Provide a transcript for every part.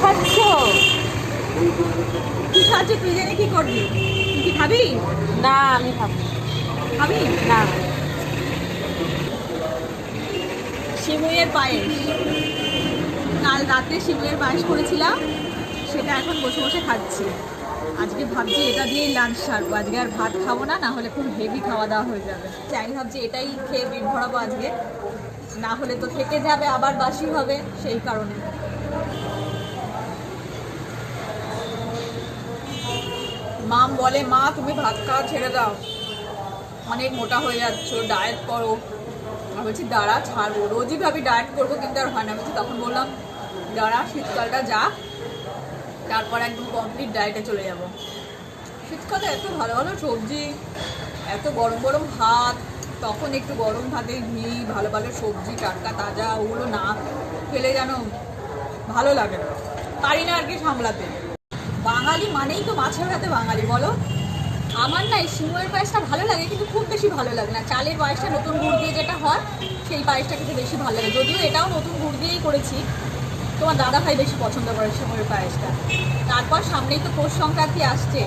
খাচ্ছ? কি খাচ্ছ তুই? জেনে কি করবি? তুই কি খাবি? না আমি খাবো খাবি না। সিমুইয়ের পায়েস, কাল রাতে সিমুইয়ের পায়েস করেছিলাম, সেটা এখন বসে বসে খাচ্ছি। আজকে ভাবছি এটা দিয়েই লাঞ্চ সারবো, আজকে আর ভাত খাবো না, না হলে খুব হেভি খাওয়া দাওয়া হয়ে যাবে। আমি ভাবছি এটাই খেয়ে পেট ভরাবো আজকে, না হলে তো থেকে যাবে, আবার বাসি হবে, সেই কারণে। মাম বলে, মা তুমি ভাত খাওয়া ছেড়ে দাও, অনেক মোটা হয়ে যাচ্ছ, ডায়েট করো। আমি বলছি দাঁড়া ছাড়বো, রোজই ভাবি ডায়েট করবো কিন্তু আর হয় না। বলছি তখন বললাম দাঁড়া শীতকালটা যাক, তারপর একদম কমপ্লিট ডায়েটে চলে যাব। শীতকালে এত ভালো ভালো সবজি, এত গরম গরম ভাত, তখন একটু গরম ভাতে ঘি, ভালো ভালো সবজি টাটকা তাজা, ওগুলো না খেলে যেন ভালো লাগে না, পারি না আর কি সামলাতে। বাঙালি মানেই তো মাছের ভাতে বাঙালি, বলো। আমার না এই সিমুয়ের পায়েসটা ভালো লাগে, কিন্তু খুব বেশি ভালো লাগে না। চালের পায়েসটা নতুন গুড় দিয়ে যেটা হয়, সেই পায়েসটা খেতে বেশি ভালো লাগে, যদিও এটাও নতুন গুড় দিয়েই করেছি। তোমার দাদা ভাই বেশি পছন্দ করে সিমুয়ের পায়েসটা। তারপর সামনেই তো পৌষ সংক্রান্তি আসছে,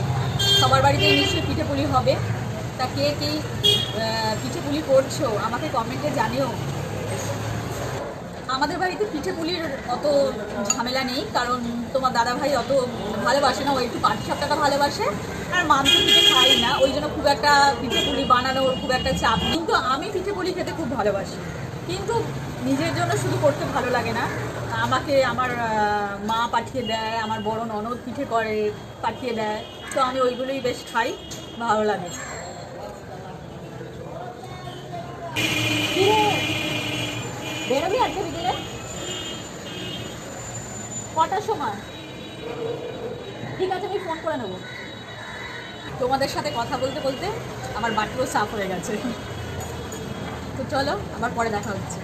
সবার বাড়িতেই নিশ্চয়ই পিঠে পুলি হবে। তা কে কি পিঠে পুলি করছো আমাকে কমেন্টে জানিও। আমাদের বাড়িতে পিঠে পুলির অত ঝামেলা নেই, কারণ তোমার দাদা ভাই অত ভালোবাসে না, ও একটু পাটিসাপটাটা ভালোবাসে, আর মাংস পিঠে খাই না, ওই জন্য খুব একটা পিঠে পুলি বানানোর খুব একটা চাপ। কিন্তু আমি পিঠে পুলি খেতে খুব ভালোবাসি, কিন্তু নিজের জন্য শুধু করতে ভালো লাগে না, আমাকে আমার মা পাঠিয়ে দেয়, আমার বড় ননদ পিঠে করে পাঠিয়ে দেয়, তো আমি ওইগুলোই বেশ খাই, ভালো লাগে। বেরোবি আজকে বিকেলে? কটার সময়? ঠিক আছে আমি ফোন করে নেবো। তোমাদের সাথে কথা বলতে বলতে আমার বাটিও সাফ হয়ে গেছে। তো চলো আবার পরে দেখা হচ্ছে।